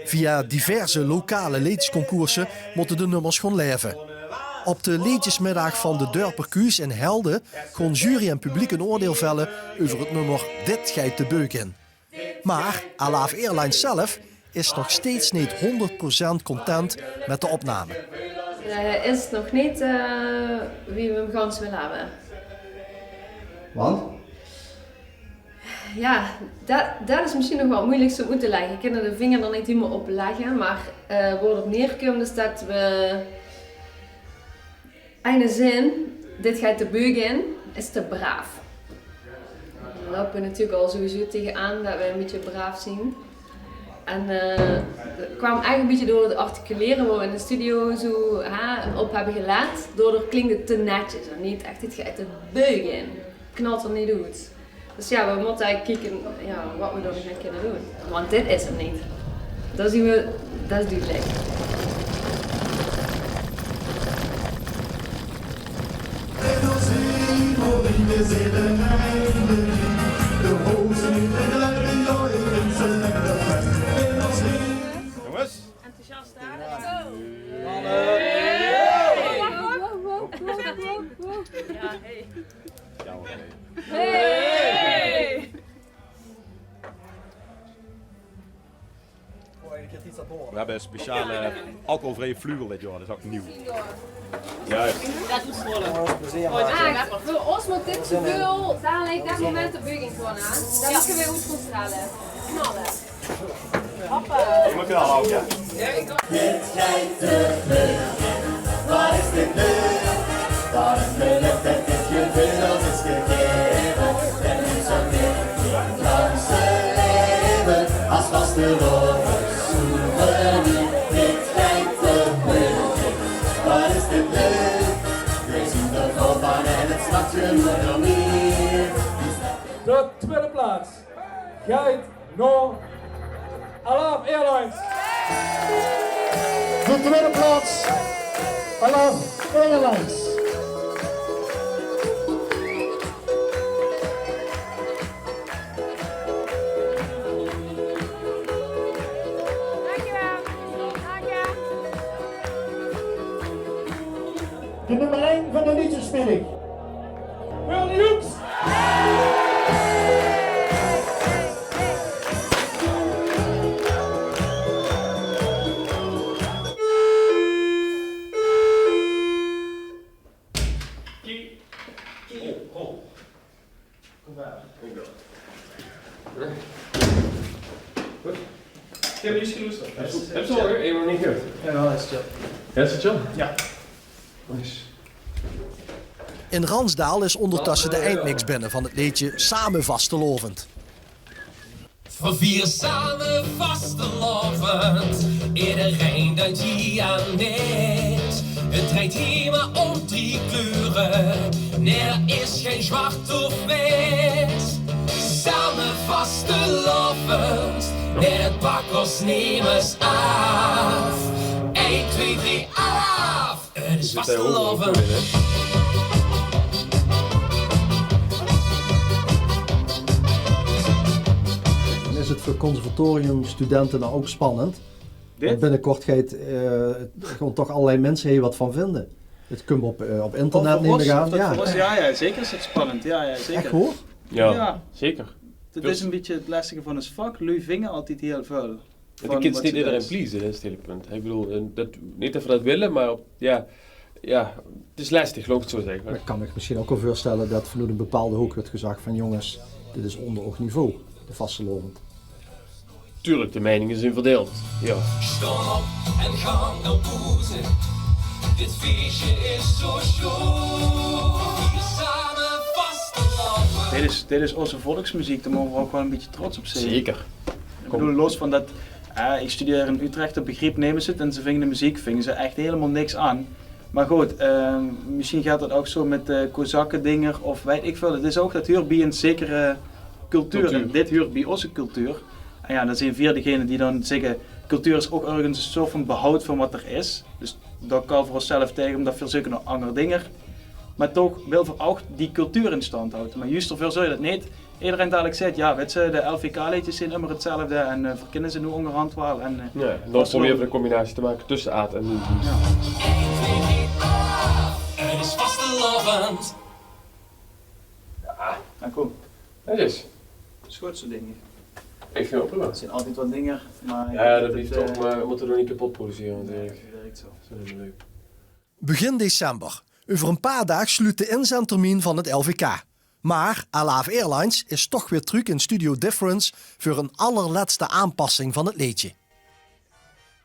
Via diverse lokale liedjesconcoursen moeten de nummers gewoon leven. Op de liedjesmiddag van de Durperkuus in Helden kon jury en publiek een oordeel vellen over het nummer Dit geit de beuk in. Maar Alaaf Airlines zelf is nog steeds niet 100% content met de opname. Hij is nog niet wie we hem gans willen hebben. Want? Ja, dat is misschien nog wel het moeilijkste om uit te leggen. Ik kan er de vinger er niet helemaal op leggen, maar waar het op neerkomt is dat we een zin, dit gaat te beug in, is te braaf. Daar lopen we natuurlijk al sowieso tegenaan dat we een beetje braaf zien. En dat kwam eigenlijk een beetje door het articuleren waar we in de studio zo op hebben gelaten. Daardoor klinkt het te netjes en niet echt, het gaat te beug in. Knalt er niet uit. Dus ja, we moeten eigenlijk kijken wat we dan gaan kunnen doen. Want dit is het niet. Dat zien we, dat is duidelijk. Jongens. Enthousiast hè? Ja, hey. Hey! We hebben een speciale alcoholvrije vlugel dit jaar, dat is ook nieuw. Juist. Dat doet zwollen. Voor ons moet dit gevoel dadelijk dat moment de beuging gewoon aan. Dan moeten we goed gaan stralen. Knallen. Hoppa. Je moet knallen ook, ja. Dit gaat te beuging, wat is dit leuk? Wat een geluk dat dit gevoel ons is gegeven. En nu zo weer het langste leven als vaste woorden. Souvenir, dit gaat te beuging, wat is dit leuk? We zien de voorbaan en het snapt genoeg nog meer. De tweede plaats gaat naar Alaf Airlines. De tweede plaats, Alaf Airlines. De nummer 1 van de liedjesspinning. Wil Joeks! Ik heb niet geluisterd. Heb je het al even niet gehoord? Ja, dat is chill. Ja, is het chill? Ja. Nice. In Ransdaal is ondertussen de eindmix binnen van het liedje Samen vastelovend. We vieren samen vastelovend, iedereen denkt hier aan net. Het draait hier maar om 3 kleuren, nee er is geen zwart of wit. Samen vastelovend, nee het bakkers nemen eens af. 1, 2, 3, af, het is vastelovend. Is het voor conservatoriumstudenten nou ook spannend? Want binnenkort ga je gewoon toch allerlei mensen hier wat van vinden. Het komt op internet nemen gaan. Ja, zeker is het spannend. Ja, zeker. Echt hoor? Ja, zeker. Het is een beetje het lastige van ons vak. Lui vingen altijd heel veel. De kids niet iedereen pleasen, dat is het hele punt. Ik bedoel, niet dat we dat willen, maar ja, het is lastig, laat ik het zo zeggen. Maar ik kan me misschien ook wel voorstellen dat vanuit een bepaalde hoek wordt gezegd van jongens, dit is onder oog niveau, de vastelovend. Tuurlijk, de meningen zijn verdeeld. Ja. Staan op en gaan naar boezen. Dit feestje is zo schoon. We samen vastelovend. Dit is onze volksmuziek, daar mogen we ook wel een beetje trots op zijn. Zeker. Ik bedoel, los van dat, ik studeer in Utrecht, op begrip nemen ze het en ze vingen de muziek, vingen ze echt helemaal niks aan. Maar goed, misschien gaat dat ook zo met Kozakken dingen of weet ik veel. Het is ook, dat hoort bij een zekere cultuur. En dit hoort bij onze cultuur. En ja, dat zijn weer degenen die dan zeggen, cultuur is ook ergens een soort van behoud van wat er is. Dus dat kan voor onszelf tegen, omdat veel zoeken naar andere dingen. Maar toch wil voor ook die cultuur in stand houden. Maar juist zoveel zou je dat niet. Iedereen dadelijk zegt, ja, weet je, de LVK-liedjes zijn immer hetzelfde en verkennen ze nu onderhand wel. En, ja, dan proberen we een combinatie te maken tussen aard en nieuw. Ja. Het is vastelovend. Ja, cool. Het is. Schotse dingen. Ik vind het prima. Het zijn altijd wat dingen, maar... Ja, dat blijft toch, maar we moeten er niet kapot produceren natuurlijk. Nee, dat werkt zo. Dat is leuk. Begin december. Over een paar dagen sluit de inzendtermijn van het LVK. Maar Alaf Airlines is toch weer terug in Studio Difference voor een allerlaatste aanpassing van het liedje.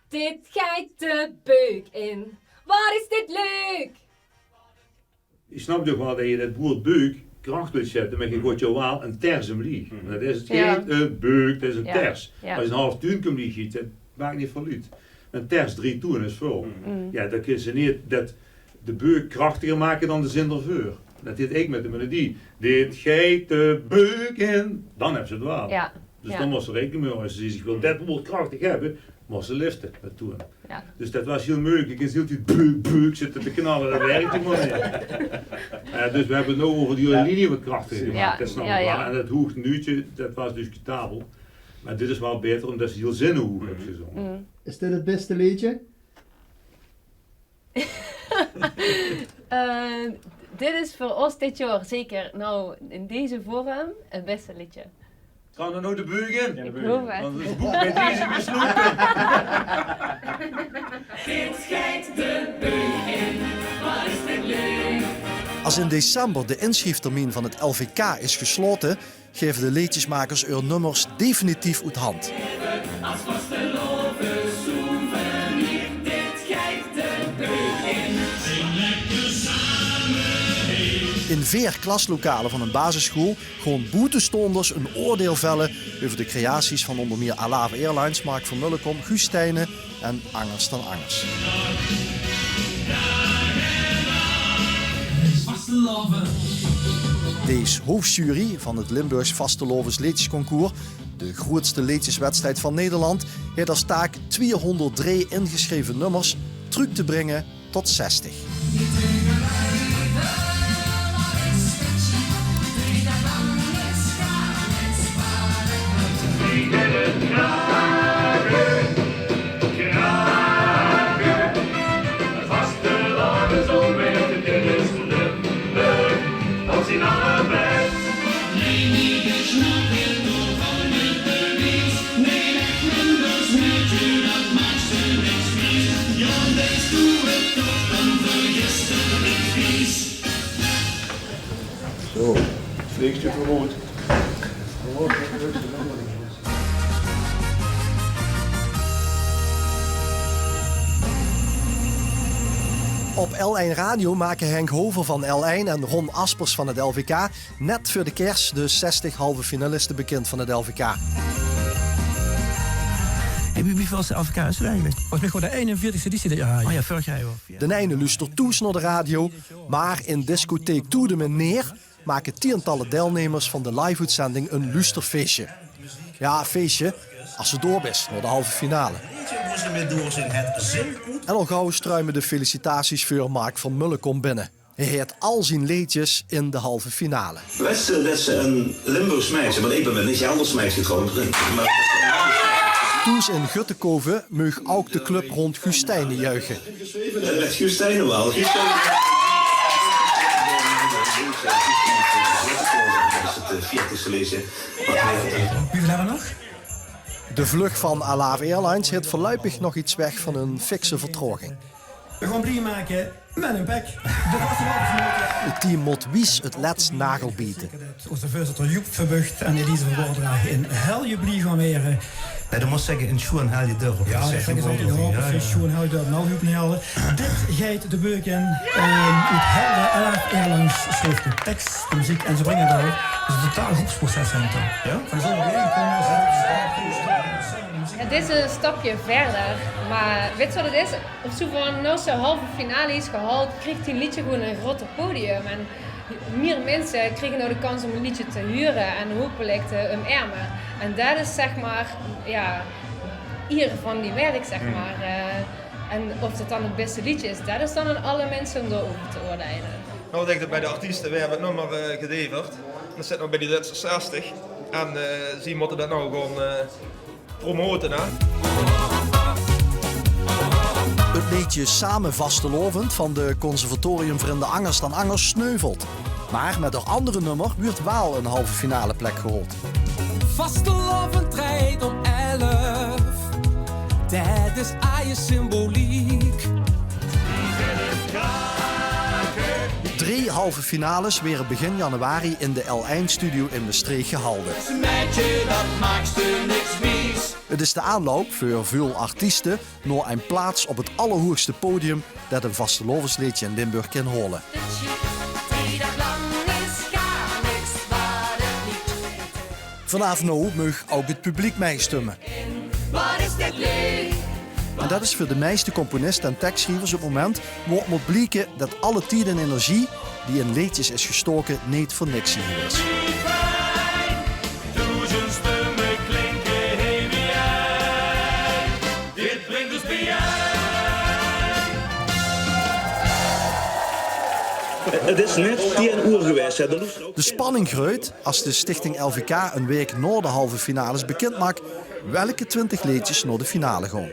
Dit gaat de beuk in. Wat is dit leuk? Je snapt toch wel dat je dat woord beuk kracht wilt zetten, maar je gooit jou wel een ters hem lieg. Dat is geen beuk, dat is een ters. Ja. Als je een half tuin komt lieg, dat maakt niet van uit. Een ters 3 toeren is vol. Ja, dan kun je niet dat de beuk krachtiger maken dan de zin ervoor. Dat deed ik met de melodie. Dit geeft de beuk in. Dan heb ze het wel. Ja. Dus dan moest ze rekening mee. Als ze zich wil dat woord krachtig hebben, moest ze liften met toeren. Ja. Dus dat was heel moeilijk. Ik hield die beuk zitten te knallen, dat werkt niet meer. Dus we hebben het nu over die linie wat krachtiger gemaakt. Dat snap ik wel. En dat hoogte nuutje, dat was discutabel. Maar dit is wel beter omdat ze heel zinnenhoog hebben gezongen. Is dit het beste liedje? Dit is voor ons dit jaar zeker nou in deze vorm het beste liedje. Gaan we nou de beuk in? Ja, Ik geloof het. Want het is boek bij deze besloten. Dit schijnt de beuk in, wat is dit leuk? Als in december de inschrijftermijn van het LVK is gesloten, geven de liedjesmakers hun nummers definitief uit hand. Als vasteloven souvenir, dit schijnt de beuk in. Zing lekker samen. In 4 klaslokalen van een basisschool gewoon boetestonders een oordeel vellen over de creaties van onder meer Alaf Airlines, Mark van Mullekom, Guus Stijnen en Angers dan Angers. Deze hoofdjury van het Limburgs Vastelovens Liedjesconcours, de grootste liedjeswedstrijd van Nederland, heeft als taak 203 ingeschreven nummers terug te brengen tot 60. Zo, vleegje verrood. Op L1 Radio maken Henk Hover van L1 en Ron Aspers van het LVK net voor de kerst de 60 halve finalisten bekend van het LVK. Hoeveel is de LVK is er eigenlijk? Volgens mij gewoon de 41ste editie dit jaar. Oh ja, vorig jaar wel. De Nijne luistert toes naar de radio, maar in discotheek Toedem en Neer maken tientallen deelnemers van de live-uitzending een luisterfeestje. Ja, een feestje als ze door is naar de halve finale. En al gauw struimen de felicitaties voor Mark van Mullekom binnen. Hij heeft al zijn liedjes in de halve finale. Stel dat ze een Limburgs meisje, want ik ben een niet anders meisje gewoon. Toes in Guttekoven mag ook de club rond Gustijnen juichen. Met Gustijnen wel. Wie wil hebben nog? De vlucht van Alaf Airlines heeft voorlopig nog iets weg van een fikse vertraging. We gaan blij maken met een bek. Het team moet wies het laatst nagelbieten. Onze voorzitter Joep Verbucht en Elise van Woordraag in Helje blij gaan weren. Dat moet zeggen in Schoen haal je deur op. Ja, dat zeggen ze altijd erop. Of Schoen haal je deur nou Joep niet halen. Dit gaat de beuk in. Het hele Alaf Airlines schreef de tekst, de muziek en ze brengen daar. Dus een totaal groepsproces zijn het dan. Ja? Van zo'n Het is een stapje verder, maar weet je wat het is? Op zo'n van nou zo'n halve finale is gehaald, krijgt die liedje gewoon een groter podium. En meer mensen kregen nou de kans om een liedje te huren en hopelijk te omarmen. En dat is zeg maar, ja, hier van die werk zeg maar. En of het dan het beste liedje is, dat is dan aan alle mensen om erover te oordelen. Nou, ik denk dat bij de artiesten, we hebben het nummer geleverd. Dat zit nog bij die laatste 60. En ze moeten dat nou gewoon promoten. Hè? Het liedje Samen Vastelovend van de conservatoriumvrienden Angers dan Angers sneuvelt. Maar met een andere nummer wordt wel een halve finale plek gehold. Vastelovend rijdt om 11. Dat is je symboliek. 3 halve finales werden begin januari in de L1 Studio in Maastricht gehouden. Meidje, dat maakt u niks mies. Het is de aanloop voor veel artiesten naar een plaats op het allerhoogste podium dat een vastelovensliedje in Limburg kan horen. Vanaf nu mag ook het publiek meestemmen. Wat is dit leuk? En dat is voor de meeste componisten en tekstschrijvers op het moment waar moet blijken dat alle tijd en energie die in liedjes is gestoken niet voor niks hier is. Duizend stemmen klinken heen bij. Dit brengt dus bij Het is net 10 uur geweest. Hè. De spanning groeit als de stichting LVK een week na de halve finales bekend maakt welke 20 liedjes naar de finale gaan.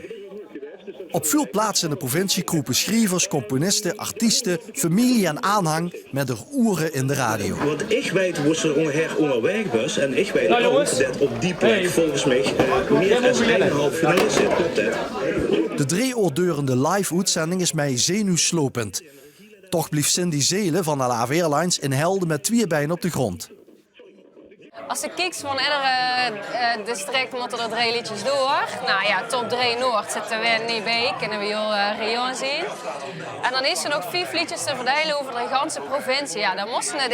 Op veel plaatsen in de provincie kroepen schrijvers, componisten, artiesten, familie en aanhang met de oren in de radio. Want ik weet hoe ze ongeveer onderweg was en ik weet ook dat op die plek volgens mij meer dan 1,5 finale zit. Klopt dat? De 3 uur durende live-uitzending is mij zenuwslopend. Toch bleef Cindy Zelen van Alaf Airlines in Helden met 2 benen op de grond. Als ik kijk van iedere district moeten er 3 liedjes door. Nou ja, top 3 Noord zitten we niet bij, kunnen we heel Rion zien. En dan is er nog 5 liedjes te verdelen over de hele provincie. Ja, dan moesten we het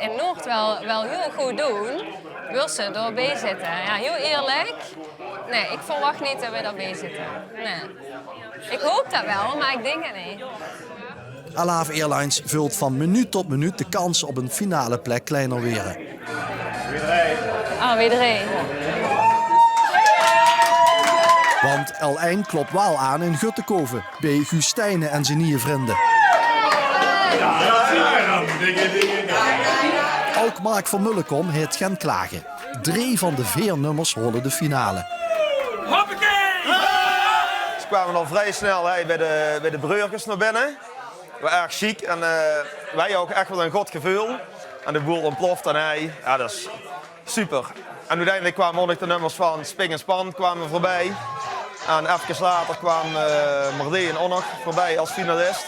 in Noord wel heel goed doen. Wil ze erbij zitten? Ja, heel eerlijk. Nee, ik verwacht niet dat we erbij zitten. Nee. Ik hoop dat wel, maar ik denk het niet. Alaf Airlines vult van minuut tot minuut de kans op een finale plek kleiner weren. Weer 3. Want L1 klopt wel aan in Guttekoven bij Gustijnen en zijn nieuwe vrienden. Ook Mark van Mullenkom heeft geen klagen. 3 van de 4 nummers horen de finale. Ze kwamen al vrij snel bij de Breurkers naar binnen. Wel erg chic en wij ook echt wel een goed gevoel. En de boel ontploft en hij, ja, dat is super. En uiteindelijk kwamen ook de nummers van Sping en Span kwamen voorbij. En even later kwam Mardé en Onnog voorbij als finalist.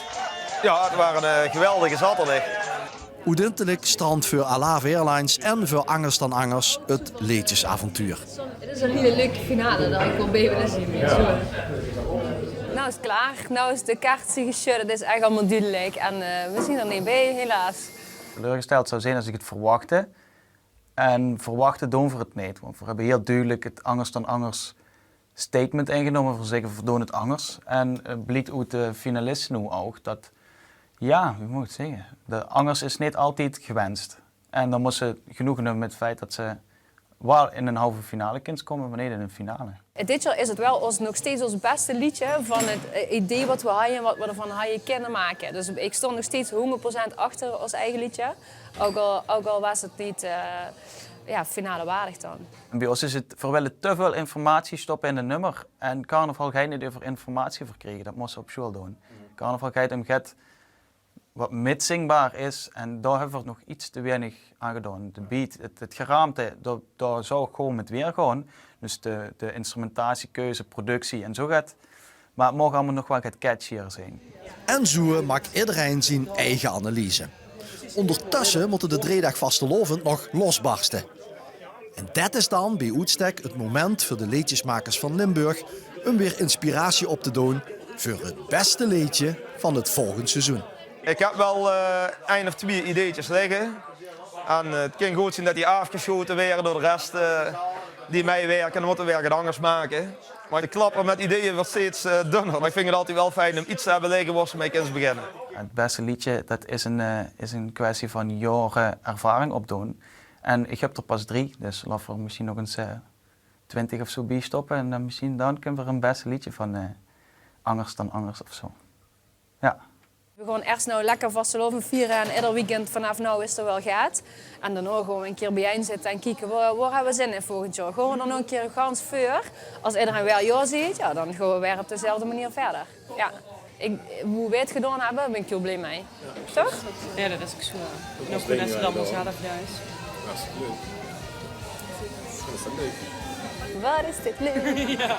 Ja, het waren een geweldige zaterdag. Oedentelijk strand voor Alaf Airlines en voor Angers dan Angers het liedjesavontuur. Het is een hele leuke finale dat ik wil bij willen zien. Nou is het klaar, nou is de kaart geschud, het is echt allemaal duidelijk en we zien er niet bij helaas. Teleurgesteld zou zijn als ik het verwachtte. En verwachten doen we het niet. Want we hebben heel duidelijk het Angers dan Angers statement ingenomen. We zeggen we doen het anders. En het blijkt uit de finalisten nu ook dat, ja, hoe moet ik het zeggen? De Angers is niet altijd gewenst. En dan moeten ze genoegen nemen met het feit dat ze wel in een halve finale kunnen komen, maar niet in een finale. Dit jaar is het wel nog steeds ons beste liedje van het idee wat we hadden en wat we ervan hadden kunnen maken. Dus ik stond nog steeds 100% achter ons eigen liedje. Ook al was het niet finale waardig dan. En bij ons is het, we willen te veel informatie stoppen in een nummer. En carnaval ga je niet over informatie verkrijgen, dat moet je op school doen. Carnaval gaat om wat mitzingbaar is en daar hebben we nog iets te weinig aan gedaan. De beat, het geraamte, daar zou ik gewoon met weer gaan. Dus de instrumentatiekeuze, productie en zo gaat. Maar het mag allemaal nog wel wat catchier zijn. En zo maakt iedereen zijn eigen analyse. Ondertussen moeten de 3 dagen vastelovend nog losbarsten. En dat is dan bij uitstek het moment voor de liedjesmakers van Limburg om weer inspiratie op te doen voor het beste liedje van het volgende seizoen. Ik heb wel 1 of 2 ideetjes liggen. En het kan goed zijn dat die afgeschoten werden door de rest die meewerken. Dan moeten we weer wat anders maken. Maar de klappen met ideeën wordt steeds dunner. Maar ik vind het altijd wel fijn om iets te hebben liggen waar ze mee kunnen beginnen. Het beste liedje dat is een kwestie van jaren ervaring opdoen. En ik heb er pas 3, dus laten we misschien nog eens 20 of zo bij stoppen. En dan misschien dan kunnen we een beste liedje van Angers dan Angers of zo. Ja. We gaan eerst nou lekker vasteloven vieren en ieder weekend vanaf nu is er wel gaat. En daarna gaan we een keer bijeen zitten en kijken waar hebben we zin in volgend jaar. Gaan we dan nog een keer gans voor. Als iedereen wel ja ziet, ja, dan gaan we weer op dezelfde manier verder. Ja. Hoe wij het gedaan hebben, ben ik heel blij mee. Ja. Toch? Ja, dat is ook zo. En ook goed dat ze dan zelf thuis. Hartstikke leuk. Dat is leuk. Wat is dit leuk? Ja.